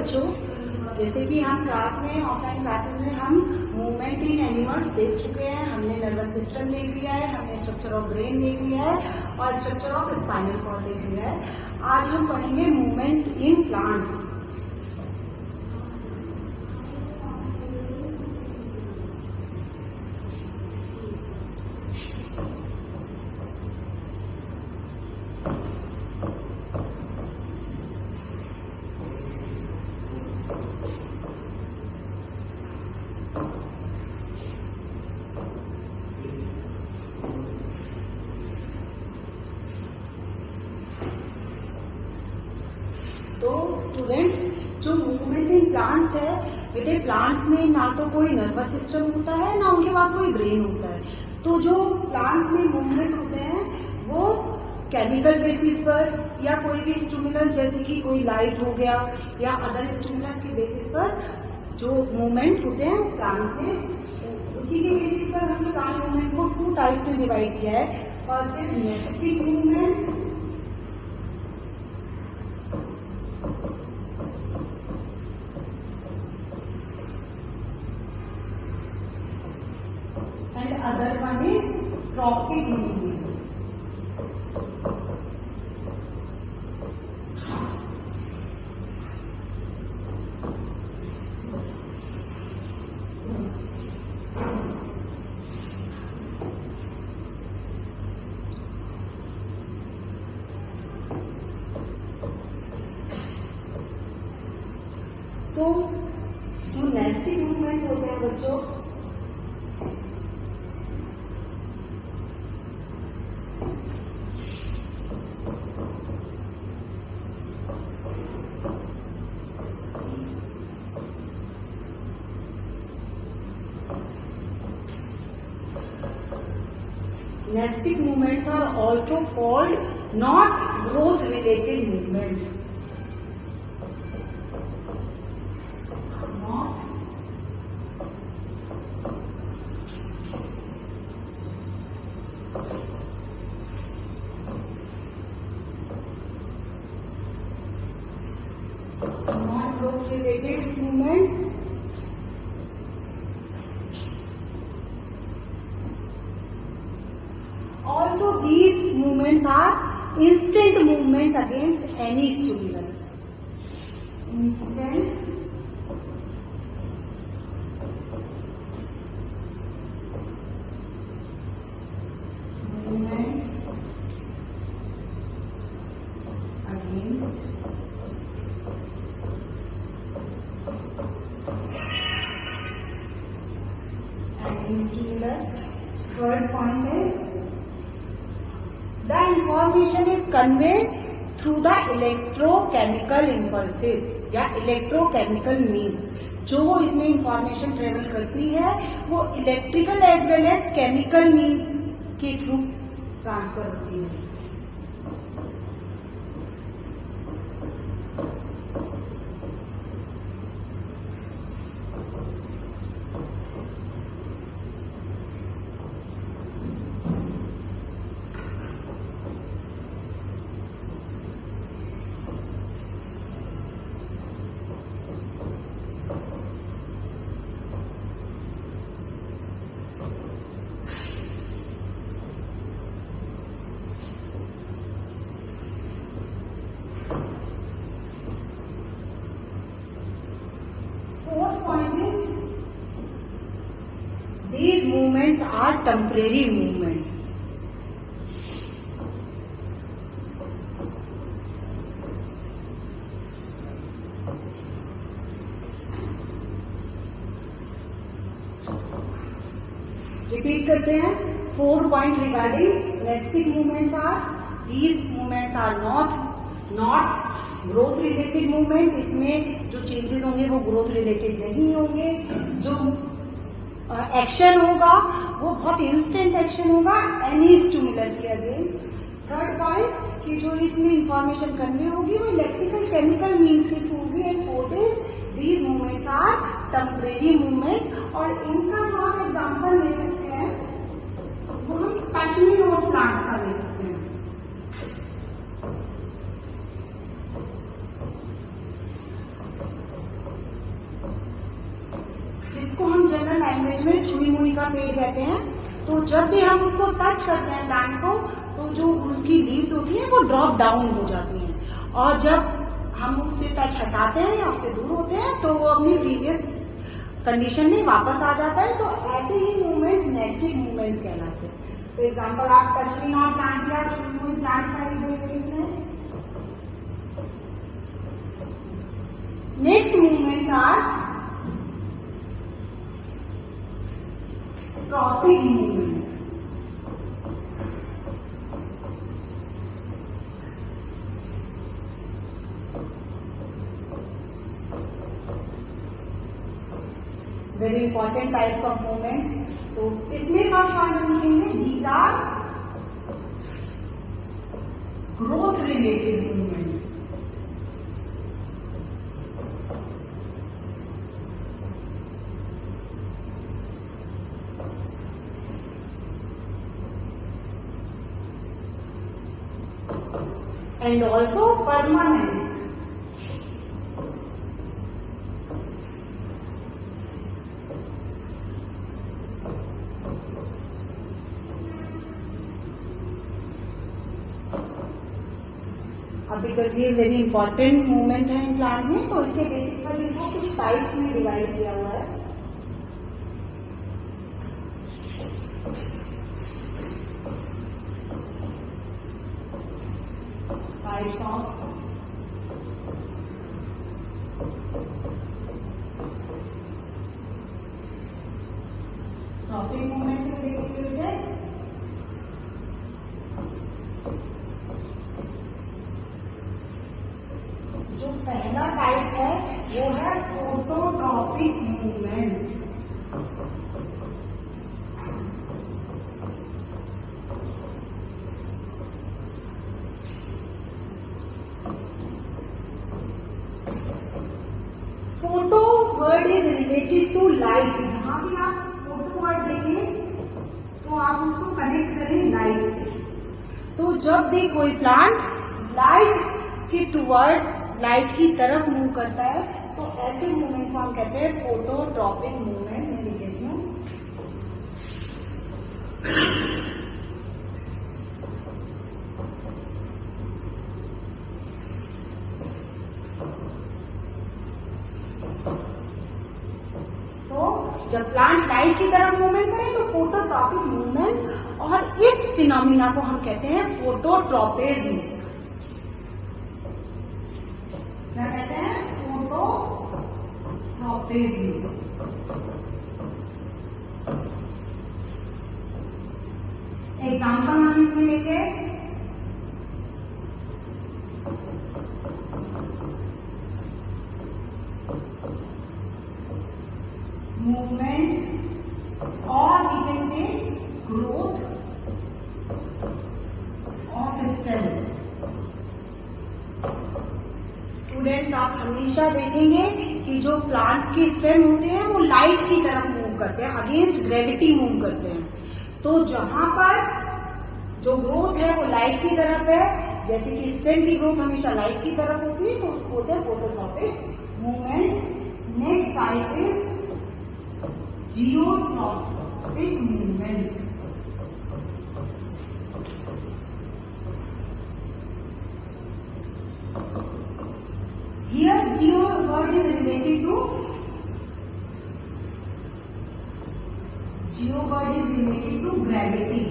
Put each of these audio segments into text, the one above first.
बच्चों, जैसे कि हम क्लास में ऑफलाइन क्लासेस में हम मूवमेंट इन एनिमल्स देख चुके हैं, हमने नर्वस सिस्टम देख लिया है, हमने स्ट्रक्चर ऑफ ब्रेन देख लिया है और स्ट्रक्चर ऑफ स्पाइनल कॉर्ड देख लिया है। आज हम पढ़ेंगे मूवमेंट इन प्लांट्स। तो स्टूडेंट्स, जो मूवमेंट इन प्लांट्स है बेटे, प्लांट्स में ना तो कोई नर्वस सिस्टम होता है ना उनके पास कोई ब्रेन होता है। तो जो प्लांट्स में मूवमेंट होते हैं वो केमिकल बेसिस पर या कोई भी स्टिमुलस जैसे कि कोई लाइट हो गया या अदर स्टिमुलस के बेसिस पर जो मूवमेंट होते हैं प्लांट में, उसी के बेसिस पर हमने प्लांट मूवमेंट को 2 टाइप्स में डिवाइड किया है। First is nastic movement and other one is trophic movement. तो जो नेस्टिक मूवमेंट होते हैं बच्चों, nestic movements are also called not growth related movements. Not growth related movements. Also, these movements are instant movement against any stimulus. Instant movements against any stimulus. Third point is the information is conveyed through the electrochemical impulses या electrochemical means। जो वो इसमें information travel करती है वो electrical as well as chemical mean के through transfer होती है। Fourth point is these movements are temporary movements. Repeat करते हैं। 4 point regarding nestic movements are these movements are not growth related movement. इसमें जो चेंजेस होंगे वो ग्रोथ रिलेटेड नहीं होंगे। जो एक्शन होगा वो बहुत इंस्टेंट एक्शन होगा एनी स्टिमुलस के अगेंस्ट। थर्ड पॉइंट कि जो इसमें इंफॉर्मेशन कन्वे होगी वो इलेक्ट्रिकल केमिकल मीन्स के थ्रू होगी। And fourth is these movements are temporary movement. और इनका जो आप एग्जाम्पल ले सकते हैं वो हम पश्चिमी रोड प्लांट का ले सकते हैं। जनरल लैंग्वेज में छुई मुई का पेड़ कहते हैं। तो जब भी हम उसको टच करते हैं प्लांट को, तो जो उसकी लीव्स होती हैं वो ड्रॉप डाउन हो जाती हैं, और जब हम उससे टच हटाते हैं या उससे दूर होते हैं तो वो अपनी प्रीवियस कंडीशन में वापस आ जाता है। तो ऐसे ही मूवमेंट नेस्टिंग मूवमेंट कहलाते हैं। फॉर एग्जाम्पल, आप टच मी नॉट प्लांट या छुई मुई प्लांट का देखेंगे इसमें। Next movement are tropic movement. Very important types of movement. तो इसमें फर्स्ट वन लिखेंगे, these are growth related movement. And also permanent. अब बिकॉज ये वेरी इंपॉर्टेंट मूवमेंट है इन प्लांट में, तो इसके बेसिस पर इसको कुछ टाइप्स में डिवाइड किया हुआ है। टाइप्स ऑफ ट्रॉपिक मूवमेंट में देखिए, जो पहला टाइप है वो है phototropic movement. Photo word is related to light. जहां भी आप फोटो वर्ड देखें तो आप उसको कनेक्ट करें लाइट से। तो जब भी कोई प्लांट लाइट के टुवर्ड्स, लाइट की तरफ मूव करता है, तो ऐसे मूवमेंट को हम कहते हैं फोटोट्रॉपिक मूवमेंट। मैं लिख देती हूँ। तो जब प्लांट लाइट की तरफ मूवमेंट करे तो फोटोट्रॉपिक मूवमेंट, और इस फिनोमिना को हम कहते हैं फोटोट्रॉपिज्म। क्या कहते हैं? फोटोट्रॉपिज्म। एग्जाम्पल हम इसमें लेंगे, मूवमेंट और we can say growth of stem. Students, आप हमेशा देखेंगे कि जो प्लांट्स के स्टेम होते हैं वो लाइट की तरफ मूव करते हैं, अगेंस्ट ग्रेविटी मूव करते हैं। तो जहां पर जो ग्रोथ है वो लाइट की तरफ है, जैसे कि स्टेम की ग्रोथ हमेशा लाइट की तरफ होती है, तो उसको होता है phototropic movement. Next type is geotropic movement. Here geo word is related to gravity.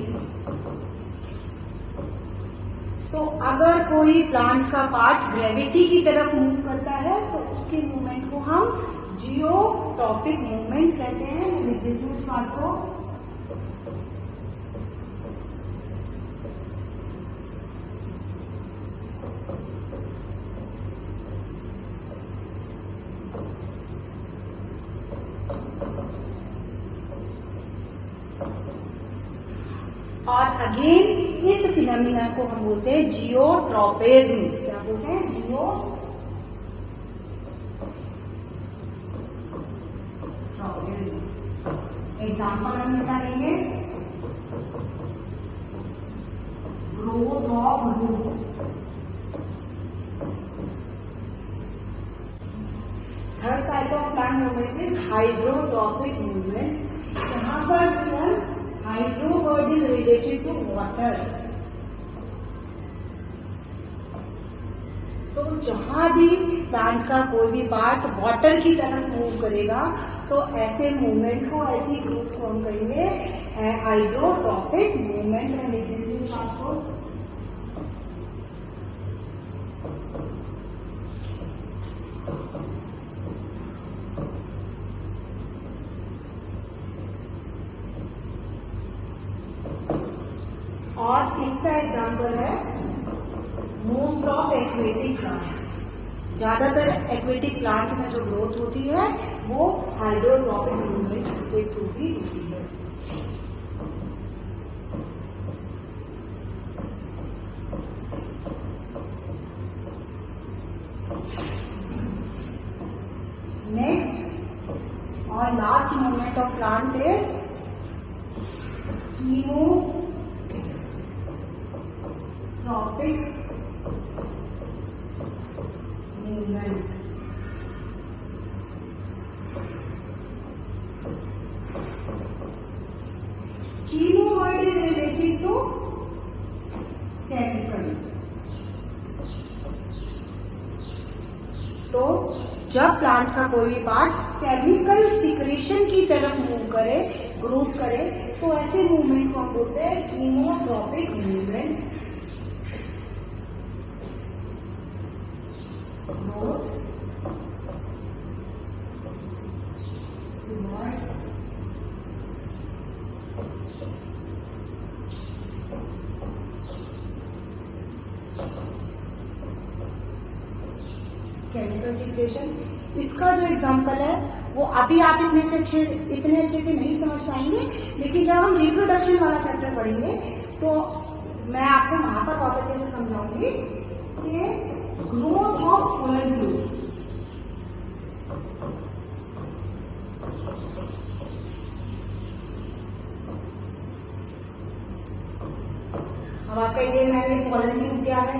तो अगर कोई प्लांट का पार्ट ग्रेविटी की तरफ मूव करता है तो उसके मूवमेंट को हम जियोट्रॉपिक मूवमेंट कहते हैं। मैं लिख देती हूँ इस बात को। और अगेन इस फिनोमिना को हम बोलते हैं जियोट्रॉपिज्म। क्या बोलते हैं? जियोट्रॉपिज्म। एग्जाम्पल हम इसका लेंगे, growth of roots. Third type of plant movement is hydrotropic movement. यहाँ पर hydro word is related to water. तो जहां भी प्लांट का कोई भी पार्ट वाटर की तरफ मूव करेगा तो ऐसे मूवमेंट को, ऐसी ग्रोथ को हम कहेंगे हाइड्रोट्रॉपिक मूवमेंट। मैं लिख देती हूँ आपको। और इसका एग्जाम्पल है मोस्ट ऑफ एक्वेटिक प्लांट। ज्यादातर एक्वेटिक प्लांट में जो ग्रोथ होती है वो हाइड्रोट्रॉपिक मूवमेंट के थ्रू ही होती है। नेक्स्ट और last movement of plant is chemotropic movement। Chemo word is related to chemical। तो जब प्लांट का कोई भी पार्ट केमिकल सिक्रेशन की तरफ मूव करे, ग्रोथ करे, तो ऐसे मूवमेंट को हम बोलते हैं कीमोट्रॉपिक मूवमेंट। केमिकल सिक्रेशन, इसका जो एग्जांपल है वो अभी आप इतने अच्छे से नहीं समझ पाएंगे, लेकिन जब हम रिप्रोडक्शन वाला चैप्टर पढ़ेंगे तो मैं आपको वहां पर बहुत अच्छे से समझाऊंगी कि ग्रोथ ऑफ पोलन ट्यूब। अब आपका ये मैंने पोलन ट्यूब क्या है,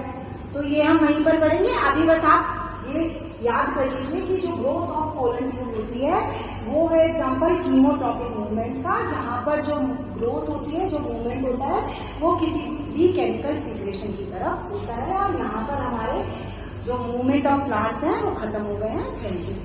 तो ये हम वहीं पर पढ़ेंगे। अभी बस आप ये याद कर लीजिए कि जो ग्रोथ ऑफ पोलन ट्यूब होती है वो है एग्जाम्पल कीमोट्रॉपिक मूवमेंट का, जहां पर जो ग्रोथ होती है, जो मूवमेंट होता है वो किसी भी केमिकल सिक्रेशन की तरफ होता है। और यहाँ पर हमारे जो मूवमेंट ऑफ प्लांट्स हैं वो खत्म हो गए हैं। Thank you.